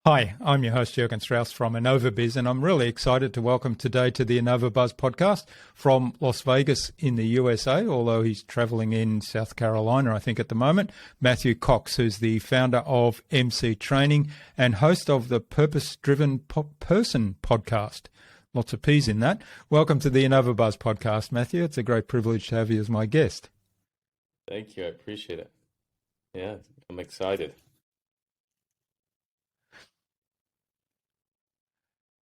Hi, I'm your host, Jürgen Strauss from InnovaBuzz, and I'm really excited to welcome today to the InnovaBuzz podcast from Las Vegas in the USA, although he's traveling in South Carolina, I think, at the moment, Matthew Cox, who's the founder of MC Training and host of the Purpose-Driven Person podcast. Lots of P's in that. Welcome to the InnovaBuzz podcast, Matthew. It's a great privilege to have you as my guest. Thank you. I appreciate it. Yeah, I'm excited.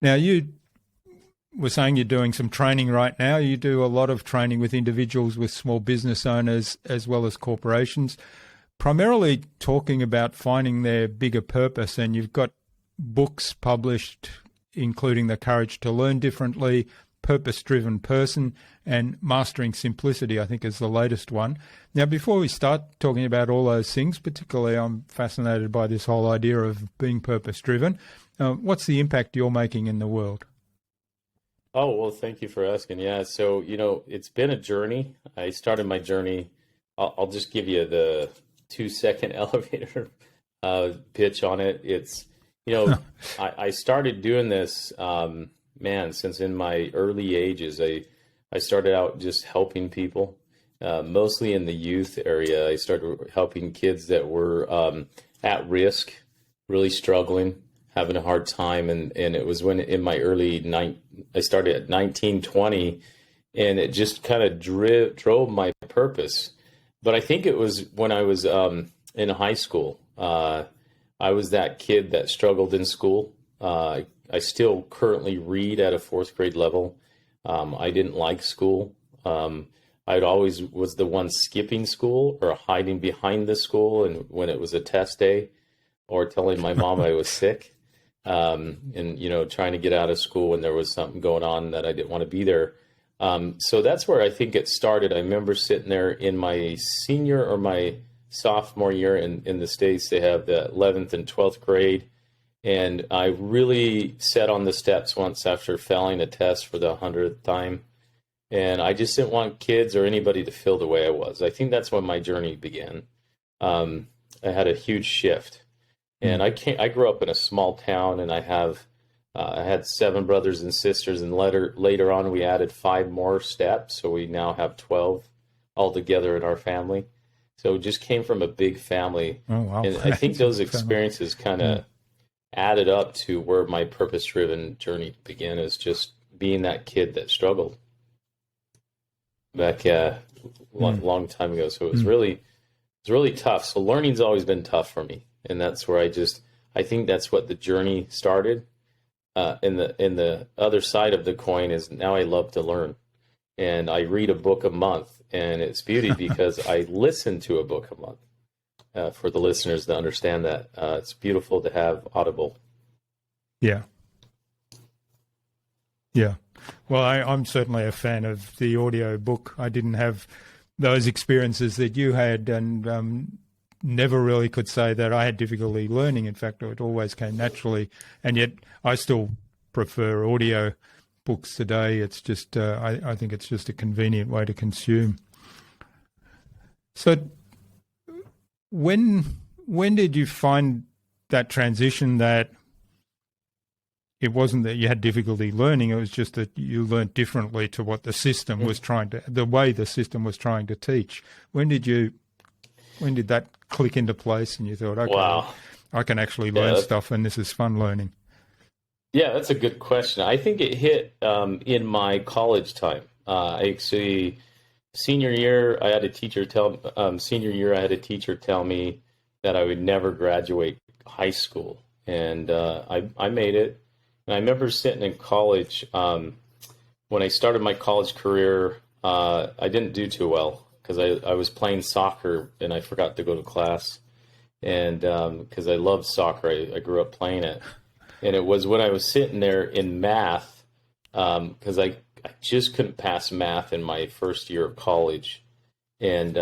Now, you were saying you're doing some training right now. You do a lot of training with individuals, with small business owners, as well as corporations, primarily talking about finding their bigger purpose. And you've got books published, including The Courage to Learn Differently, Purpose-Driven Person, and Mastering Simplicity, I think is the latest one. Now, before we start talking about all those things, particularly I'm fascinated by this whole idea of being purpose-driven. What's the impact you're making in the world? Oh, well, thank you for asking. Yeah, so, it's been a journey. I started my journey. I'll just give you the 2-second elevator pitch on it. It's, I started doing this, since in my early ages. I started out just helping people, mostly in the youth area. I started helping kids that were at risk, really struggling, having a hard time. And it was when in my I started at 19, 20, and it just kind of drove my purpose. But I think it was when I was in high school. I was that kid that struggled in school. I still currently read at a 4th grade level. I didn't like school. I'd always was the one skipping school or hiding behind the school, and when it was a test day, or telling my mom I was sick. Trying to get out of school when there was something going on that I didn't want to be there. So that's where I think it started. I remember sitting there in my senior or my sophomore year in the States. They have the 11th and 12th grade. And I really sat on the steps once after failing a test for the 100th time. And I just didn't want kids or anybody to feel the way I was. I think that's when my journey began. I had a huge shift. And I grew up in a small town, and I had 7 brothers and sisters, and later on we added 5 more steps, so we now have 12 altogether in our family. So it just came from a big family. Oh, wow. And I think those experiences kind of added up to where my purpose-driven journey began, is just being that kid that struggled back long time ago. So it was really tough. So learning's always been tough for me. And that's where I think that's what the journey started. In the other side of the coin is now I love to learn, and I read a book a month, and it's beauty because I listen to a book a month. For the listeners to understand that, it's beautiful to have Audible. Yeah. Yeah. Well, I'm certainly a fan of the audio book. I didn't have those experiences that you had, and never really could say that I had difficulty learning. In fact, it always came naturally, and yet I still prefer audio books today. It's just, I think it's just a convenient way to consume. So when did you find that transition, that it wasn't that you had difficulty learning, it was just that you learned differently to what the system was the way the system was trying to teach? When did that click into place and you thought, okay, wow, I can actually learn stuff and this is fun learning? Yeah, that's a good question. I think it hit in my college time. Actually, senior year, I had a teacher tell me that I would never graduate high school. And I made it. And I remember sitting in college, when I started my college career, I didn't do too well, because I was playing soccer and I forgot to go to class. And because I loved soccer, I grew up playing it. And it was when I was sitting there in math, because I just couldn't pass math in my first year of college. And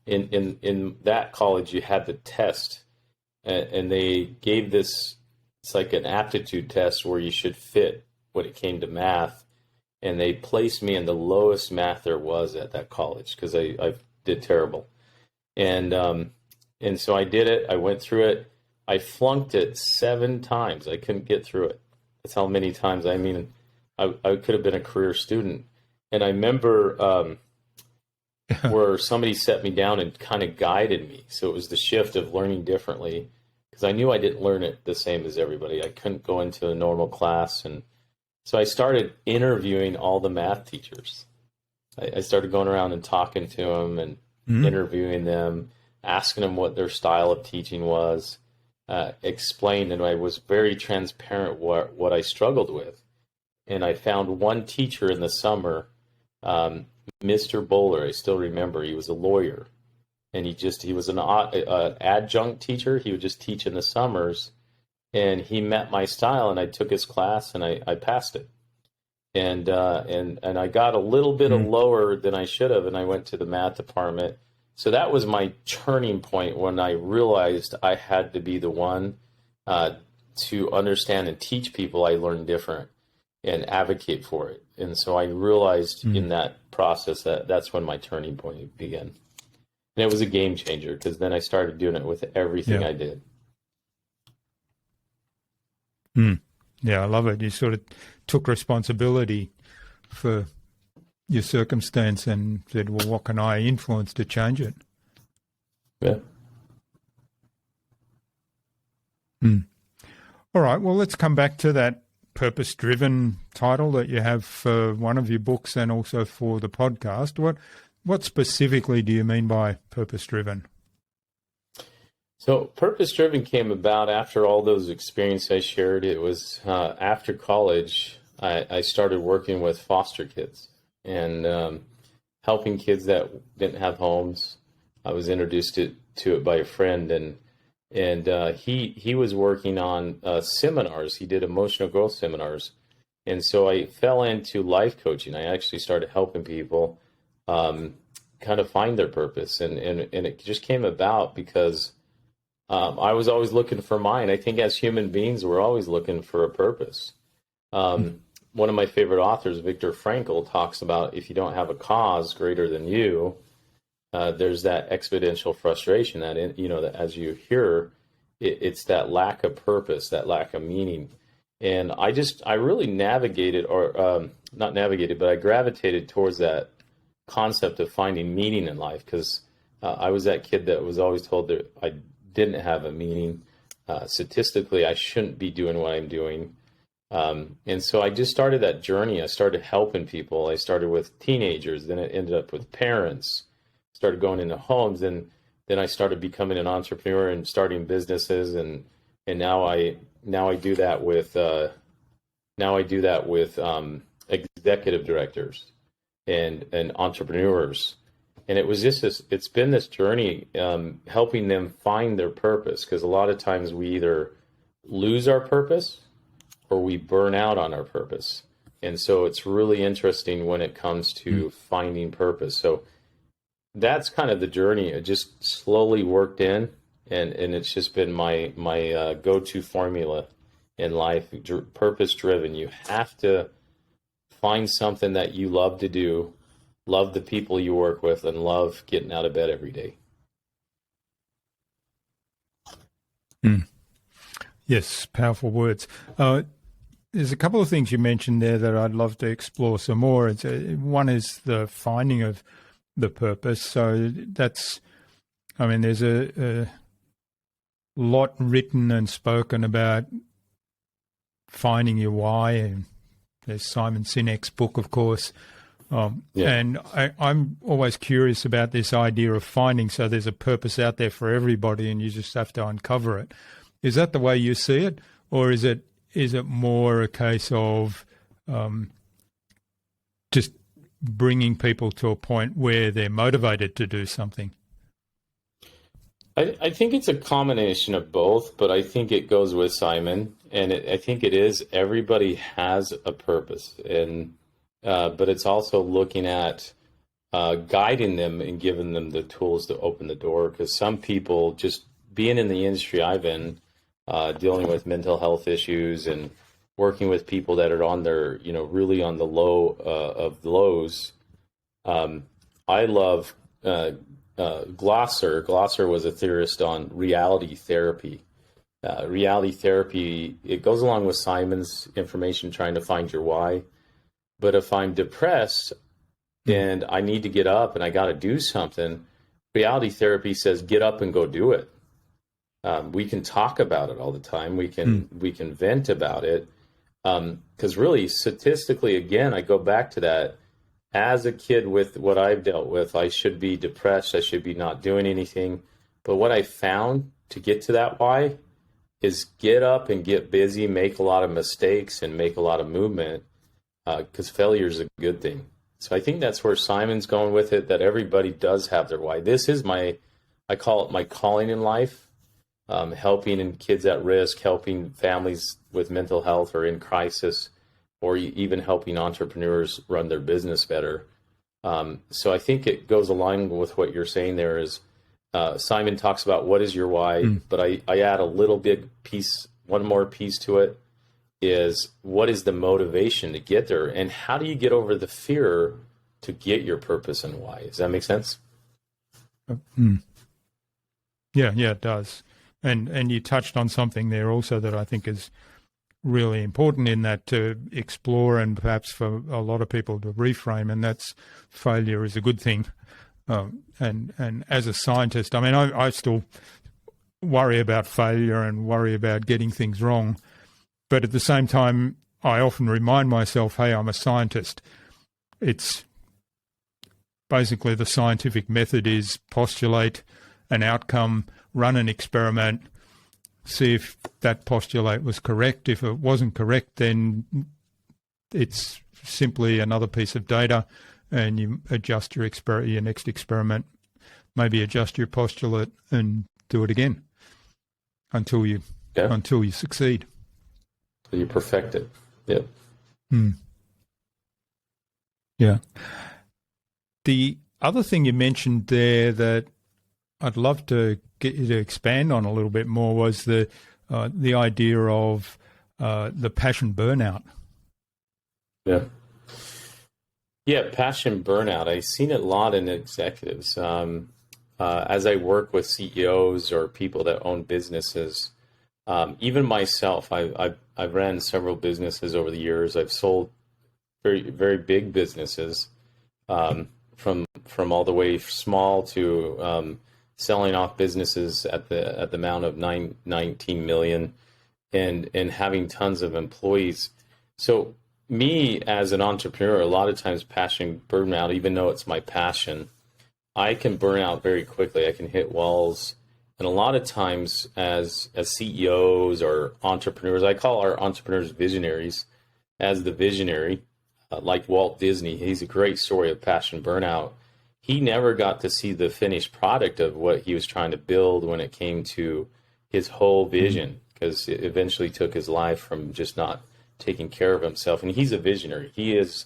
in that college, you had the test, and they gave this, it's like an aptitude test where you should fit when it came to math. And they placed me in the lowest math there was at that college because I did terrible. And so I did it. I went through it. I flunked it 7 times. I couldn't get through it. That's how many times. I mean, I could have been a career student. And I remember where somebody set me down and kind of guided me. So it was the shift of learning differently, because I knew I didn't learn it the same as everybody. I couldn't go into a normal class. And so I started interviewing all the math teachers. I started going around and talking to them and interviewing them, asking them what their style of teaching was, explained, and I was very transparent what I struggled with. And I found one teacher in the summer, Mr. Bowler. I still remember. He was a lawyer, and he was an adjunct teacher. He would just teach in the summers, and he met my style, and I took his class, and I passed it. And I got a little bit lower than I should have, and I went to the math department. So that was my turning point when I realized I had to be the one to understand and teach people I learned different and advocate for it. And so I realized in that process that's when my turning point began. And it was a game changer, because then I started doing it with everything I did. Yeah, I love it. You sort of took responsibility for your circumstance and said, well, what can I influence to change it? Yeah. All right. Well, let's come back to that purpose-driven title that you have for one of your books and also for the podcast. What specifically do you mean by purpose-driven? So purpose-driven came about after all those experiences I shared. It was after college, I started working with foster kids and helping kids that didn't have homes. I was introduced to it by a friend, and he was working on seminars. He did emotional growth seminars, and so I fell into life coaching. I actually started helping people kind of find their purpose, and it just came about because I was always looking for mine. I think as human beings, we're always looking for a purpose. One of my favorite authors, Viktor Frankl, talks about if you don't have a cause greater than you, there's that exponential frustration that, that as you hear, it's that lack of purpose, that lack of meaning. And I really navigated, or not navigated, but I gravitated towards that concept of finding meaning in life, because I was that kid that was always told that I didn't have a meaning. Statistically, I shouldn't be doing what I'm doing. And so I just started that journey. I started helping people. I started with teenagers, then it ended up with parents, started going into homes, and then I started becoming an entrepreneur and starting businesses. And now I do that with executive directors and entrepreneurs. And it was just it's been this journey, helping them find their purpose, because a lot of times we either lose our purpose or we burn out on our purpose. And so it's really interesting when it comes to finding purpose. So that's kind of the journey. It just slowly worked in, and it's just been my go-to formula in life, purpose-driven. You have to find something that you love to do, love the people you work with, and love getting out of bed every day. Yes, powerful words. There's a couple of things you mentioned there that I'd love to explore some more. One is the finding of the purpose. So there's a lot written and spoken about finding your why, and there's Simon Sinek's book, of course. And I'm always curious about this idea of finding. So there's a purpose out there for everybody, and you just have to uncover it. Is that the way you see it, or is it more a case of just bringing people to a point where they're motivated to do something? I think it's a combination of both, but I think it goes with Simon, and I think it is everybody has a purpose, and but it's also looking at guiding them and giving them the tools to open the door, because some people, just being in the industry I've been, dealing with mental health issues and working with people that are on their, really on the low of lows. I love Glosser. Glosser was a theorist on reality therapy. reality therapy, it goes along with Simon's information, trying to find your why. But if I'm depressed and I need to get up and I got to do something, reality therapy says, get up and go do it. We can talk about it all the time. We can vent about it. Because really, statistically, again, I go back to that. As a kid with what I've dealt with, I should be depressed. I should be not doing anything. But what I found to get to that why is get up and get busy, make a lot of mistakes and make a lot of movement, because failure is a good thing. So I think that's where Simon's going with it, that everybody does have their why. This is I call it my calling in life, helping kids at risk, helping families with mental health or in crisis, or even helping entrepreneurs run their business better. So I think it goes along with what you're saying there is, Simon talks about what is your why, but I add a little bit piece, one more piece to it, is what is the motivation to get there, and how do you get over the fear to get your purpose and why? Does that make sense? Yeah, it does. And you touched on something there also that I think is really important in that to explore, and perhaps for a lot of people to reframe, and that's failure is a good thing. And as a scientist, I mean, I still worry about failure and worry about getting things wrong. But at the same time, I often remind myself, hey, I'm a scientist. It's basically the scientific method is postulate an outcome, run an experiment, see if that postulate was correct. If it wasn't correct, then it's simply another piece of data, and you adjust your next experiment, maybe adjust your postulate and do it again until you succeed. So you perfect it. Yep. Yeah. The other thing you mentioned there that I'd love to get you to expand on a little bit more was the idea of the passion burnout. Yeah, passion burnout. I've seen it a lot in executives. As I work with CEOs or people that own businesses, even myself, I've ran several businesses over the years. I've sold very, very big businesses, from all the way small to selling off businesses at the amount of 19 million and having tons of employees. So me as an entrepreneur, a lot of times passion burnout, even though it's my passion, I can burn out very quickly. I can hit walls. And a lot of times as CEOs or entrepreneurs, I call our entrepreneurs visionaries. As the visionary, like Walt Disney, he's a great story of passion burnout. He never got to see the finished product of what he was trying to build when it came to his whole vision, because it eventually took his life from just not taking care of himself. And he's a visionary. He is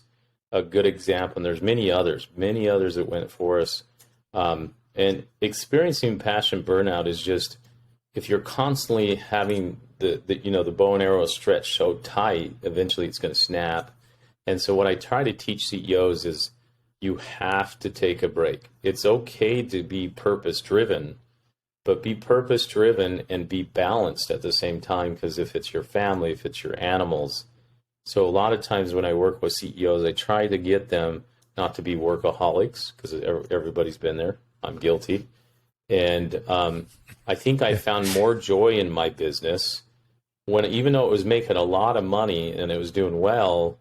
a good example. And there's many others that went for us. And experiencing passion burnout is just, if you're constantly having the bow and arrow stretched so tight, eventually it's going to snap. And so what I try to teach CEOs is you have to take a break. It's okay to be purpose driven, but be purpose driven and be balanced at the same time. Because if it's your family, if it's your animals. So a lot of times when I work with CEOs, I try to get them not to be workaholics, because everybody's been there. I'm guilty. And I think I found more joy in my business when, even though it was making a lot of money and it was doing well,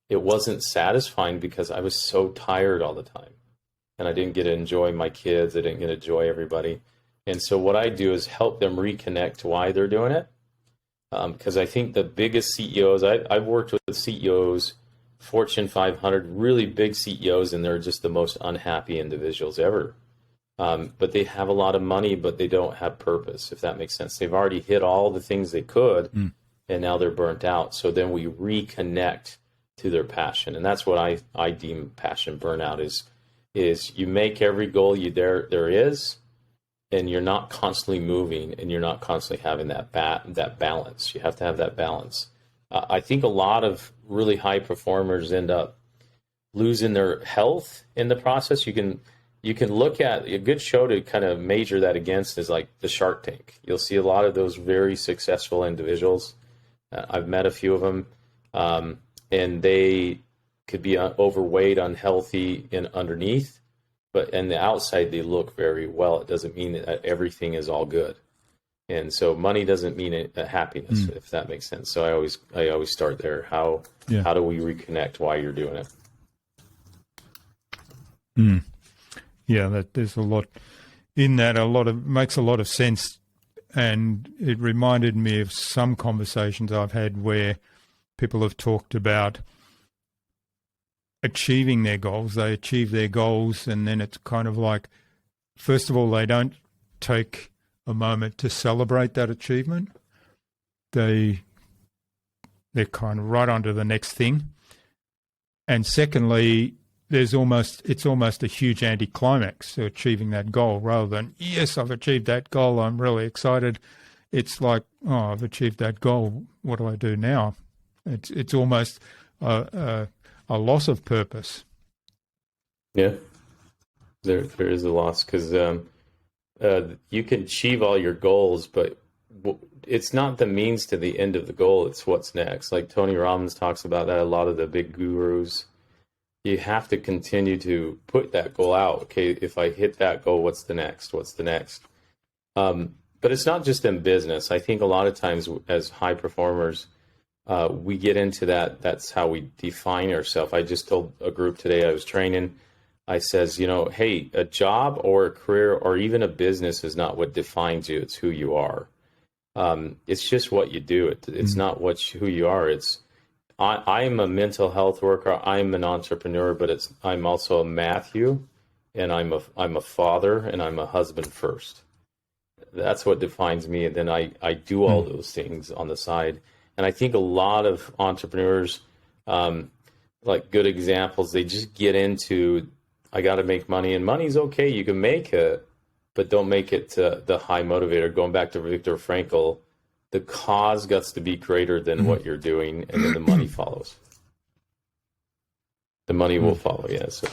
it wasn't satisfying because I was so tired all the time. And I didn't get to enjoy my kids. I didn't get to enjoy everybody. And so what I do is help them reconnect to why they're doing it. Because I think the biggest CEOs, I've worked with CEOs, Fortune 500, really big CEOs, and they're just the most unhappy individuals ever. But they have a lot of money, but they don't have purpose, if that makes sense. They've already hit all the things they could, and now they're burnt out. So then we reconnect to their passion. And that's what I deem passion burnout is you make every goal there is, and you're not constantly moving, and you're not constantly having that balance. You have to have that balance. I think a lot of really high performers end up losing their health in the process. You can you can look at a good show to kind of measure that against is like the Shark Tank. You'll see a lot of those very successful individuals. I've met a few of them, and they could be overweight, unhealthy, and underneath, but on the outside they look very well. It doesn't mean that everything is all good, and so money doesn't mean happiness, if that makes sense. So I always start there. How do we reconnect while you're doing it? Yeah, there's a lot in that. Makes a lot of sense, and it reminded me of some conversations I've had where people have talked about achieving their goals. They achieve their goals, and then it's kind of like, first of all, they don't take a moment to celebrate that achievement. They're kind of right on to the next thing. And secondly, it's almost a huge anticlimax to achieving that goal. Rather than, yes, I've achieved that goal, I'm really excited. It's like, oh, I've achieved that goal. What do I do now? It's almost a loss of purpose. Yeah, there is a loss, because you can achieve all your goals, but it's not the means to the end of the goal. It's what's next. Like Tony Robbins talks about that. A lot of the big gurus. You have to continue to put that goal out. Okay, if I hit that goal, what's the next? What's the next? But it's not just in business. I think a lot of times as high performers, we get into that. That's how we define ourselves. I just told a group today I was training, I says, hey, a job or a career or even a business is not what defines you. It's who you are. It's just what you do. It's not who you are. I am a mental health worker. I'm an entrepreneur, but I'm also a Matthew, and I'm a father, and I'm a husband first. That's what defines me. And then I do all those things on the side. And I think a lot of entrepreneurs, like good examples, they just get into, I got to make money, and money's okay. You can make it, but don't make it the high motivator. Going back to Viktor Frankl, the cause gets to be greater than what you're doing, and then the money follows. The money will follow, yeah. So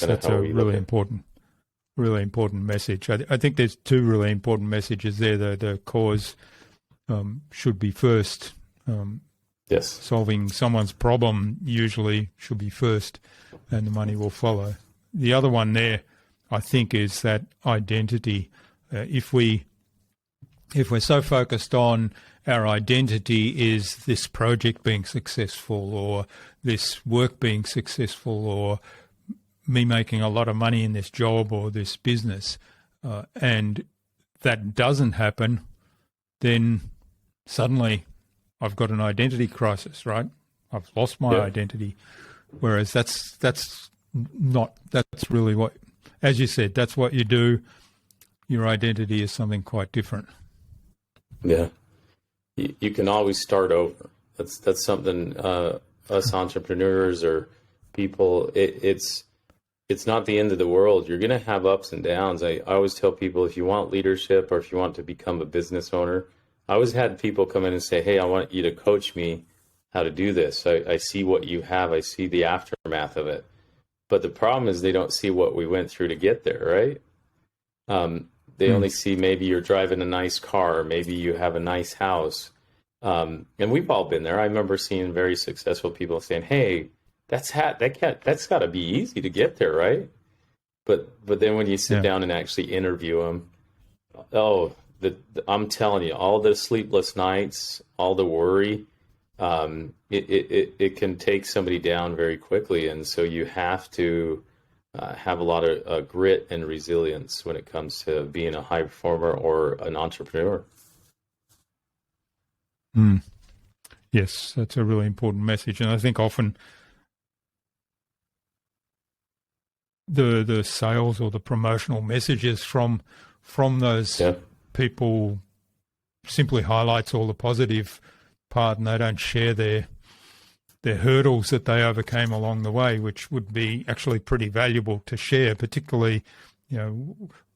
that's a really important message. I think there's two really important messages there. The cause should be first. Yes. Solving someone's problem usually should be first, and the money will follow. The other one there, I think, is that identity. If we're so focused on our identity is this project being successful, or this work being successful, or me making a lot of money in this job or this business, and that doesn't happen, then suddenly I've got an identity crisis, right? I've lost my identity. Whereas that's really what, as you said, that's what you do. Your identity is something quite different. Yeah. You can always start over. That's something us entrepreneurs or people, it's not the end of the world. You're going to have ups and downs. I always tell people, if you want leadership or if you want to become a business owner, I always had people come in and say, hey, I want you to coach me how to do this. I see what you have. I see the aftermath of it. But the problem is they don't see what we went through to get there, right? They only see maybe you're driving a nice car, maybe you have a nice house. And we've all been there. I remember seeing very successful people saying, hey, that's got to be easy to get there, right? But then when you sit down and actually interview them, I'm telling you, all the sleepless nights, all the worry, it can take somebody down very quickly. And so you have to have a lot of grit and resilience when it comes to being a high performer or an entrepreneur. Yes, that's a really important message. And I think often the sales or the promotional messages from those people simply highlights all the positive part, and they don't share their hurdles that they overcame along the way, which would be actually pretty valuable to share, particularly,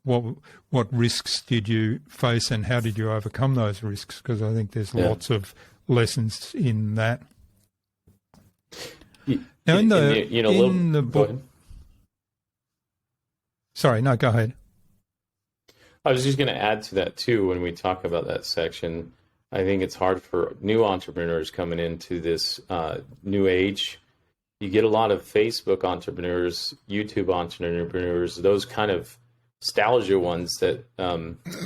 what risks did you face and how did you overcome those risks? Because I think there's lots of lessons in that. Now, in the book, Sorry, no, go ahead. I was just going to add to that too. When we talk about that section, I think it's hard for new entrepreneurs coming into this new age. You get a lot of Facebook entrepreneurs, YouTube entrepreneurs, those kind of nostalgia ones that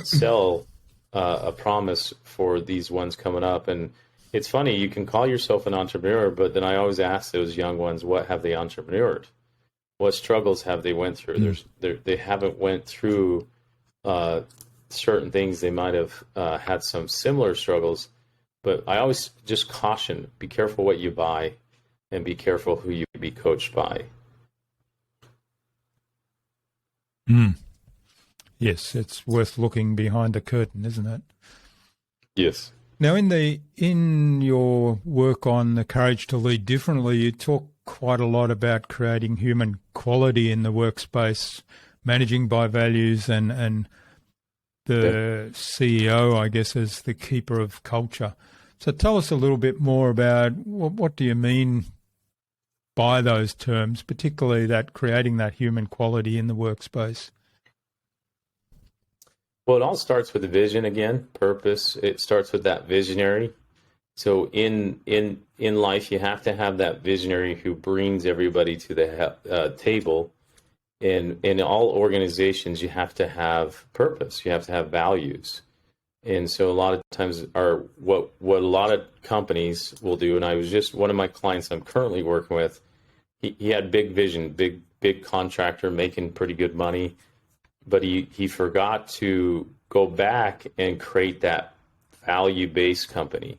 sell a promise for these ones coming up. And it's funny, you can call yourself an entrepreneur, but then I always ask those young ones, what have they entrepreneured? What struggles have they went through? They haven't went through certain things. They might have had some similar struggles, but I always just caution, be careful what you buy and be careful who you be coached by. Yes, it's worth looking behind the curtain, isn't it? Yes. Now, in your work on the Courage to Lead Differently, you talk quite a lot about creating human quality in the workspace, managing by values, and the CEO, I guess, as the keeper of culture. So tell us a little bit more about what do you mean by those terms, particularly that creating that human quality in the workspace? Well, it all starts with a vision again, purpose. It starts with that visionary. So in life, you have to have that visionary who brings everybody to the table. In all organizations, you have to have purpose. You have to have values. And so a lot of times what a lot of companies will do, and I was just, one of my clients I'm currently working with, he had big vision, big contractor making pretty good money, but he forgot to go back and create that value-based company,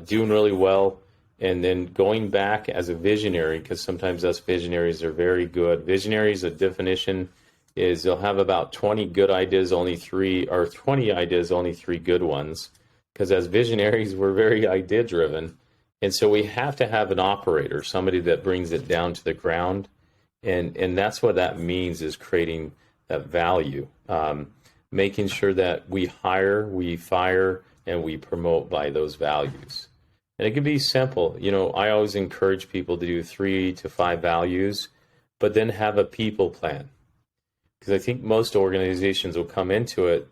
doing really well, and then going back as a visionary, because sometimes us visionaries are very good. Visionaries, a definition is they'll have about 20 good ideas, only 20 ideas, only 3 good ones, because as visionaries, we're very idea-driven. And so we have to have an operator, somebody that brings it down to the ground. And that's what that means, is creating that value, making sure that we hire, we fire, and we promote by those values. And it can be simple. You know, I always encourage people to do 3 to 5 values, but then have a people plan. Because I think most organizations will come into it,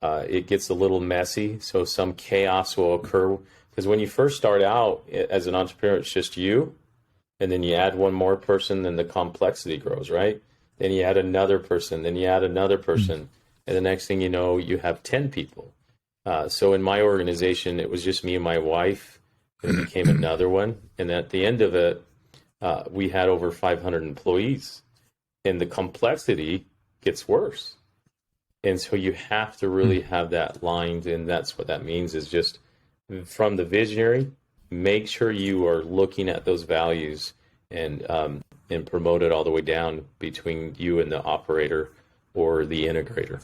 it gets a little messy, so some chaos will occur. Because when you first start out as an entrepreneur, it's just you, and then you add one more person, then the complexity grows, right? Then you add another person, then you add another person, and the next thing you know, you have 10 people. So in my organization, it was just me and my wife. It became another one, and at the end of it, we had over 500 employees, and the complexity gets worse. And so you have to really have that lined, and that's what that means, is just from the visionary, make sure you are looking at those values and promote it all the way down between you and the operator or the integrator.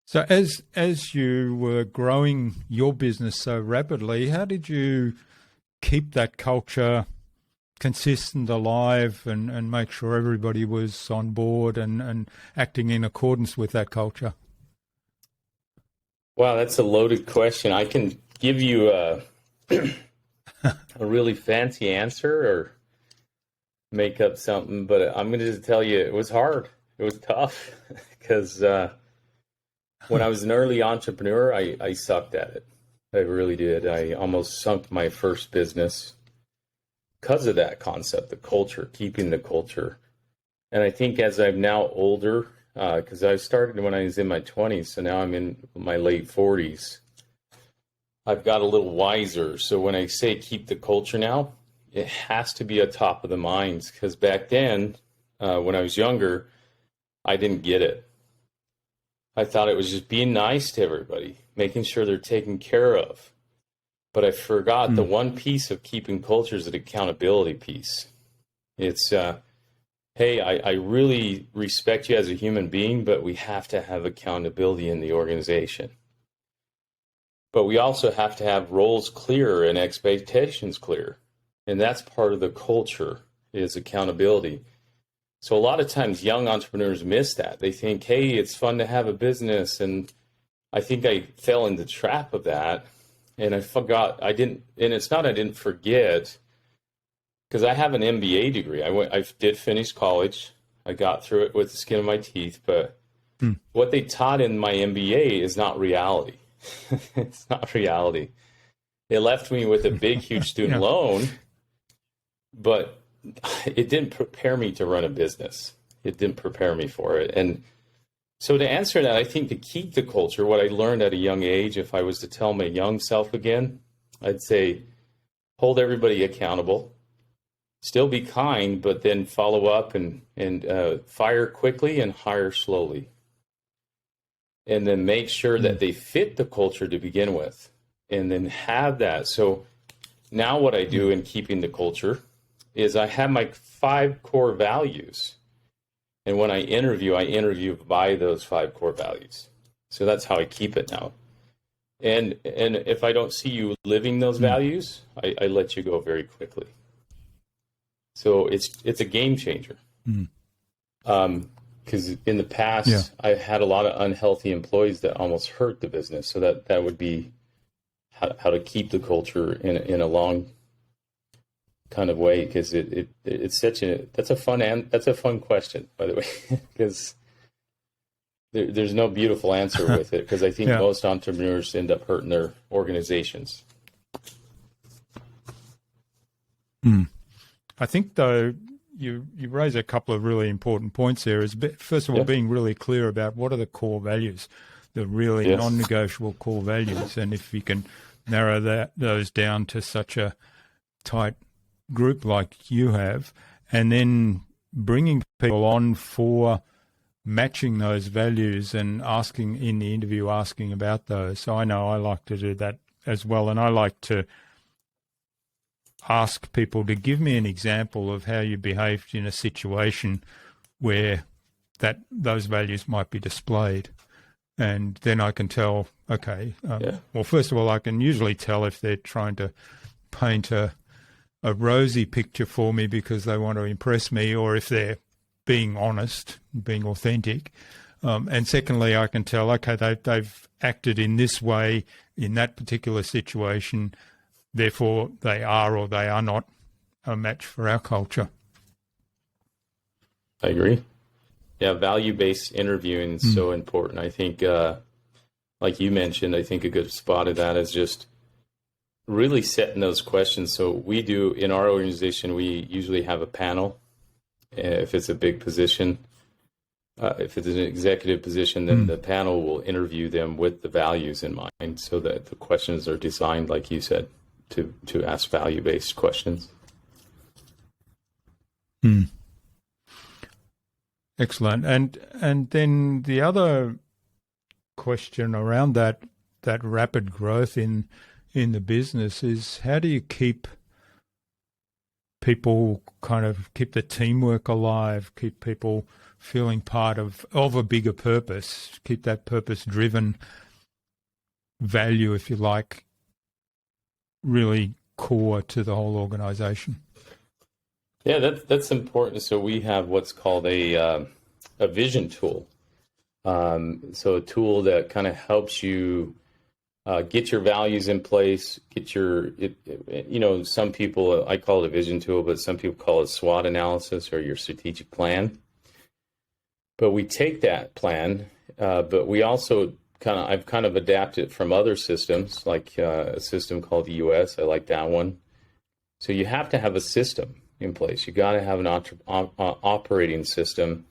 So as you were growing your business so rapidly, how did you keep that culture consistent, alive, and make sure everybody was on board and acting in accordance with that culture? Wow, that's a loaded question. I can give you a really fancy answer or make up something, but I'm going to just tell you it was hard. It was tough because when I was an early entrepreneur, I sucked at it. I really did. I almost sunk my first business because of that concept, the culture, keeping the culture. And I think as I'm now older, because I started when I was in my 20s, so now I'm in my late 40s, I've got a little wiser. So when I say keep the culture now, it has to be a top of the minds, because back then, when I was younger, I didn't get it. I thought it was just being nice to everybody, making sure they're taken care of. But I forgot the one piece of keeping culture is an accountability piece. It's, hey, I really respect you as a human being, but we have to have accountability in the organization. But we also have to have roles clear and expectations clear. And that's part of the culture, is accountability. So a lot of times young entrepreneurs miss that. They think, hey, it's fun to have a business. And I think I fell in the trap of that. And I forgot, and it's not I didn't forget, because I have an MBA degree. I did finish college. I got through it with the skin of my teeth, but what they taught in my MBA is not reality. It's not reality. They left me with a big, huge student loan, but it didn't prepare me to run a business. It didn't prepare me for it. And so to answer that, I think to keep the culture, what I learned at a young age, if I was to tell my young self again, I'd say hold everybody accountable, still be kind, but then follow up and fire quickly and hire slowly. And then make sure that they fit the culture to begin with, and then have that. So now what I do in keeping the culture is I have my 5 core values. And when I interview by those 5 core values. So that's how I keep it now. And if I don't see you living those values, I let you go very quickly. So it's a game changer. Because in the past, I had a lot of unhealthy employees that almost hurt the business. So that would be how to keep the culture in a long kind of way, because it's that's a fun question, by the way, because there's no beautiful answer with it, because I think most entrepreneurs end up hurting their organizations. I think though you raise a couple of really important points there. Is first of all being really clear about what are the core values, the really non-negotiable core values, and if you can narrow those down to such a tight group like you have, and then bringing people on for matching those values and asking in the interview about those. So I know I like to do that as well, and I like to ask people to give me an example of how you behaved in a situation where those values might be displayed, and then I can tell, okay, well, first of all, I can usually tell if they're trying to paint a rosy picture for me because they want to impress me, or if they're being honest, being authentic. And secondly, I can tell, okay, they've acted in this way in that particular situation, therefore they are or they are not a match for our culture. I agree. Yeah, value-based interviewing is so important. I think, like you mentioned, I think a good spot of that is just really setting those questions. So we do in our organization, we usually have a panel. If it's a big position, if it's an executive position, then the panel will interview them with the values in mind, so that the questions are designed, like you said, to ask value-based questions. Excellent. And then the other question around that rapid growth in the business is, how do you keep people keep the teamwork alive, keep people feeling part of a bigger purpose, keep that purpose-driven value, if you like, really core to the whole organization? Yeah, that's important. So we have what's called a vision tool. So a tool that kind of helps you get your values in place, get some people, I call it a vision tool, but some people call it SWOT analysis, or your strategic plan. But we take that plan, but we also I've kind of adapted from other systems, like a system called EOS. I like that one. So you have to have a system in place. You got to have an operating system.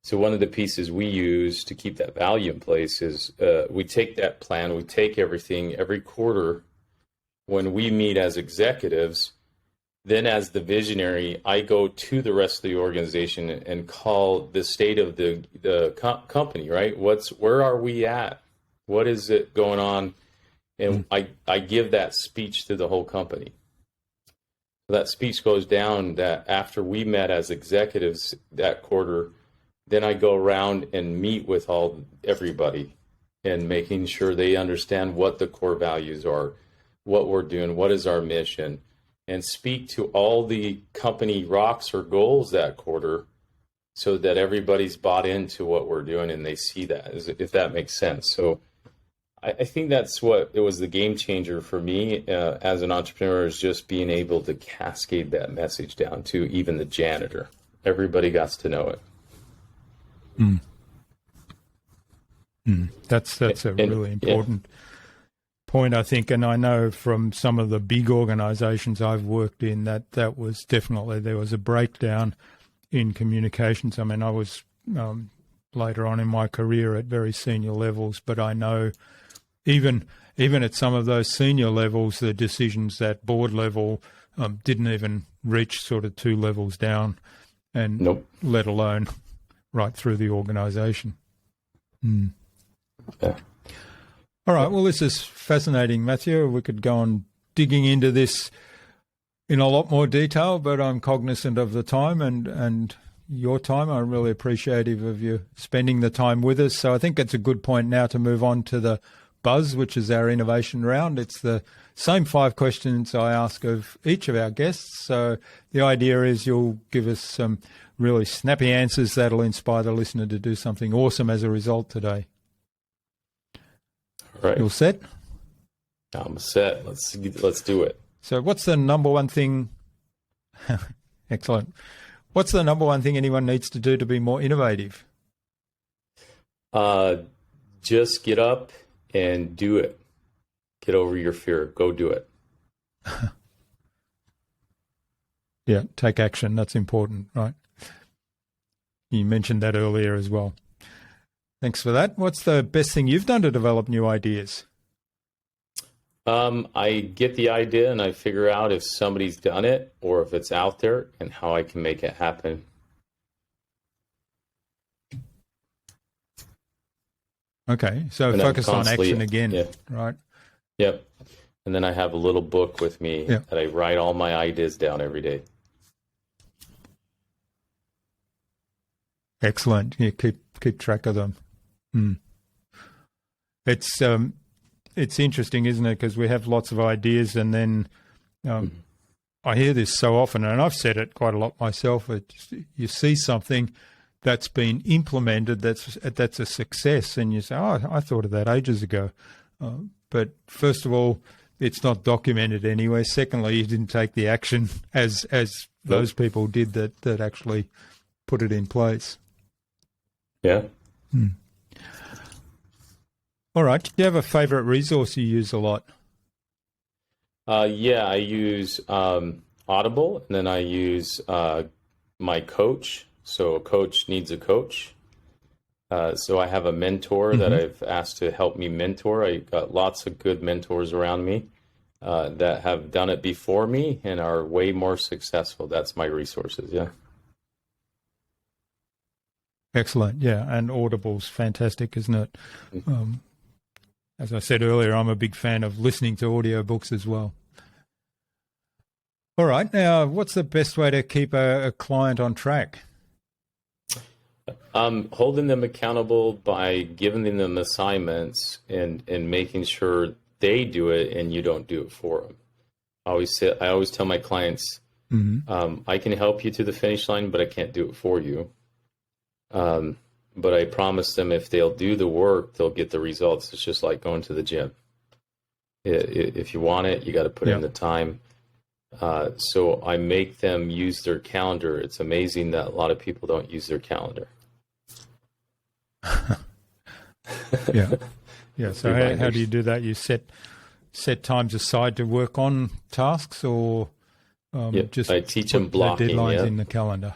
So one of the pieces we use to keep that value in place is we take that plan, we take everything every quarter when we meet as executives. Then as the visionary, I go to the rest of the organization and call the state of the company, right? Where are we at? What is it going on? And I give that speech to the whole company. That speech goes down that after we met as executives that quarter, then I go around and meet with everybody and making sure they understand what the core values are, what we're doing, what is our mission, and speak to all the company rocks or goals that quarter so that everybody's bought into what we're doing and they see that, if that makes sense. So I think that's what it was the game changer for me as an entrepreneur is just being able to cascade that message down to even the janitor. Everybody got to know it. Mm. Mm. That's a really important point, I think, and I know from some of the big organizations I've worked in that was definitely, there was a breakdown in communications. I mean, I was later on in my career at very senior levels, but I know even at some of those senior levels, the decisions at board level didn't even reach sort of 2 levels down, and Nope. let alone right through the organization. Mm. Yeah. All right. Well, this is fascinating, Matthew. We could go on digging into this in a lot more detail, but I'm cognizant of the time and your time. I'm really appreciative of you spending the time with us. So I think it's a good point now to move on to the Buzz, which is our innovation round. It's the same 5 questions I ask of each of our guests. So the idea is you'll give us some really snappy answers that'll inspire the listener to do something awesome as a result today. All right. You all set? I'm set. Let's do it. So what's the number one thing? Excellent. What's the number one thing anyone needs to do to be more innovative? Just get up and do it. Get over your fear. Go do it. Yeah, take action. That's important, right? You mentioned that earlier as well. Thanks for that. What's the best thing you've done to develop new ideas? I get the idea and I figure out if somebody's done it or if it's out there and how I can make it happen. Okay, so And focus on action again, right? Yep. And then I have a little book with me that I write all my ideas down every day. Excellent. Yeah, keep track of them. It's interesting, isn't it? Because we have lots of ideas, and then I hear this so often, and I've said it quite a lot myself. You see something that's been implemented that's a success, and you say, "Oh, I thought of that ages ago." But first of all, it's not documented anywhere. Secondly, you didn't take the action as those people did that actually put it in place. Yeah. All right. Do you have a favorite resource you use a lot? Yeah, I use Audible, and then I use my coach. So a coach needs a coach. So I have a mentor that I've asked to help me mentor. I got lots of good mentors around me that have done it before me and are way more successful. That's my resources. Yeah. Excellent. Yeah. And Audible's fantastic, isn't it? As I said earlier, I'm a big fan of listening to audiobooks as well. All right. Now, what's the best way to keep a client on track? Holding them accountable by giving them assignments and making sure they do it and you don't do it for them. I always tell my clients, I can help you to the finish line, but I can't do it for you. But I promise them if they'll do the work, they'll get the results. It's just like going to the gym. If you want it, you got to put in the time. So I make them use their calendar. It's amazing that a lot of people don't use their calendar. Yeah. So how do you do that? You set times aside to work on tasks, or just I teach them blocking. Deadlines in the calendar.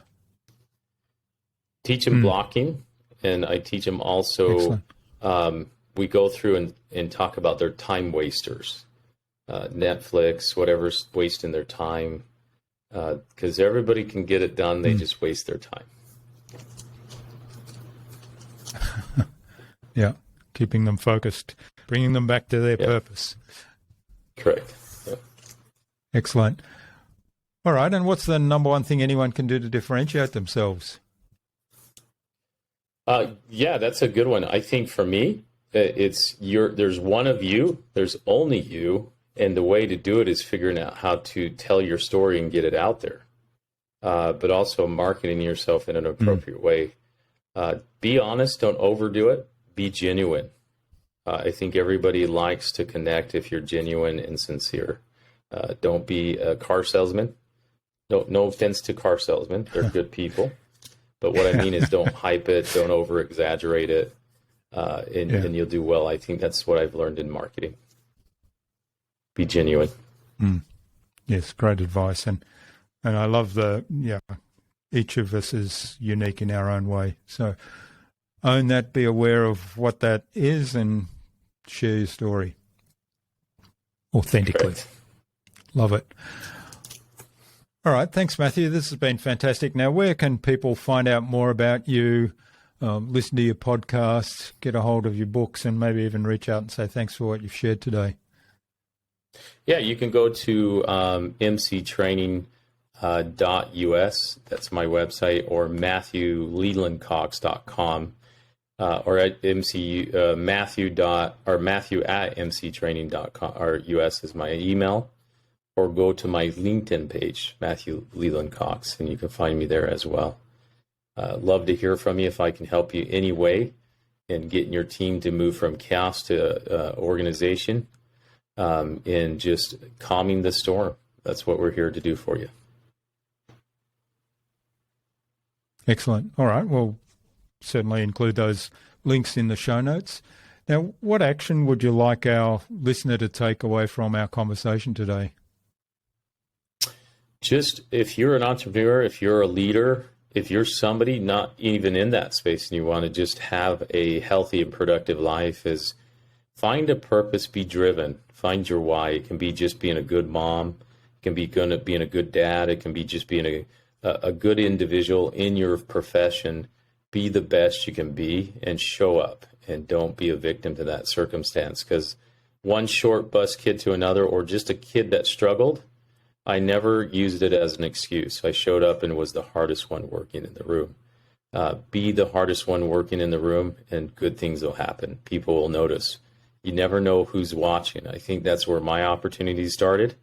Teach them blocking, and I teach them also. We go through and talk about their time wasters, Netflix, whatever's wasting their time, because everybody can get it done. They just waste their time. Yeah, keeping them focused, bringing them back to their purpose. Correct. Yeah. Excellent. All right, and what's the number one thing anyone can do to differentiate themselves? Yeah, that's a good one. I think for me, there's one of you, there's only you, and the way to do it is figuring out how to tell your story and get it out there. But also marketing yourself in an appropriate way. Be honest, don't overdo it. Be genuine. I think everybody likes to connect if you're genuine and sincere. Don't be a car salesman. No offense to car salesmen. They're good people. But what I mean is don't hype it, don't over exaggerate it, and you'll do well. I think that's what I've learned in marketing. Be genuine. Yes, great advice. And I love each of us is unique in our own way. So own that, be aware of what that is, and share your story authentically. Correct. Love it. All right. Thanks, Matthew. This has been fantastic. Now, where can people find out more about you, listen to your podcasts, get a hold of your books, and maybe even reach out and say thanks for what you've shared today? Yeah, you can go to mctraining.us. That's my website, or MatthewLelandCox.com, or at Matthew@mctraining.com, or US is my email, or go to my LinkedIn page, Matthew Leland Cox, and you can find me there as well. Love to hear from you if I can help you any way in getting your team to move from chaos to organization, and just calming the storm. That's what we're here to do for you. Excellent. All right. We'll certainly include those links in the show notes. Now, what action would you like our listener to take away from our conversation today? Just, if you're an entrepreneur, if you're a leader, if you're somebody not even in that space and you want to just have a healthy and productive life, is find a purpose, be driven, find your why. It can be just being a good mom, it can be being a good dad, it can be just being a good individual in your profession. Be the best you can be and show up, and don't be a victim to that circumstance, because one short bus kid to another, or just a kid that struggled, I never used it as an excuse. I showed up and was the hardest one working in the room. Be the hardest one working in the room, and good things will happen. People will notice. You never know who's watching. I think that's where my opportunity started,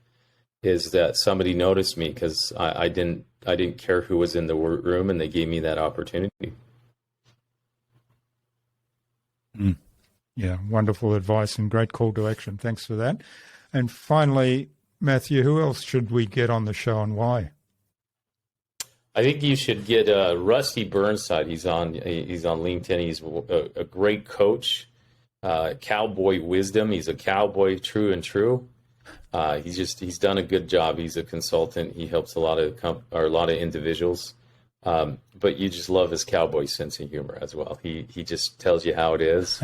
is that somebody noticed me because I didn't care who was in the room, and they gave me that opportunity. Yeah, wonderful advice and great call to action. Thanks for that. And finally, Matthew, who else should we get on the show, and why? I think you should get Rusty Burnside. He's on LinkedIn. He's a great coach, cowboy wisdom. He's a cowboy, true and true. He's done a good job. He's a consultant. He helps a lot of individuals. But you just love his cowboy sense of humor as well. He just tells you how it is.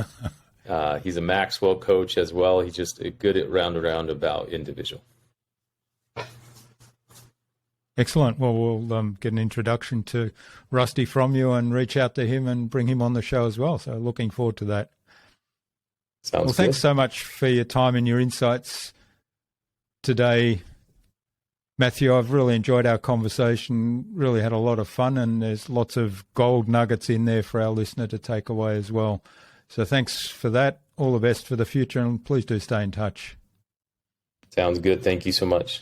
He's a Maxwell coach as well. He's just a good at roundabout individual. Excellent. Well, we'll get an introduction to Rusty from you and reach out to him and bring him on the show as well. So looking forward to that. Sounds good. Thanks so much for your time and your insights today, Matthew. I've really enjoyed our conversation, really had a lot of fun, and there's lots of gold nuggets in there for our listener to take away as well. So thanks for that. All the best for the future, and please do stay in touch. Sounds good. Thank you so much.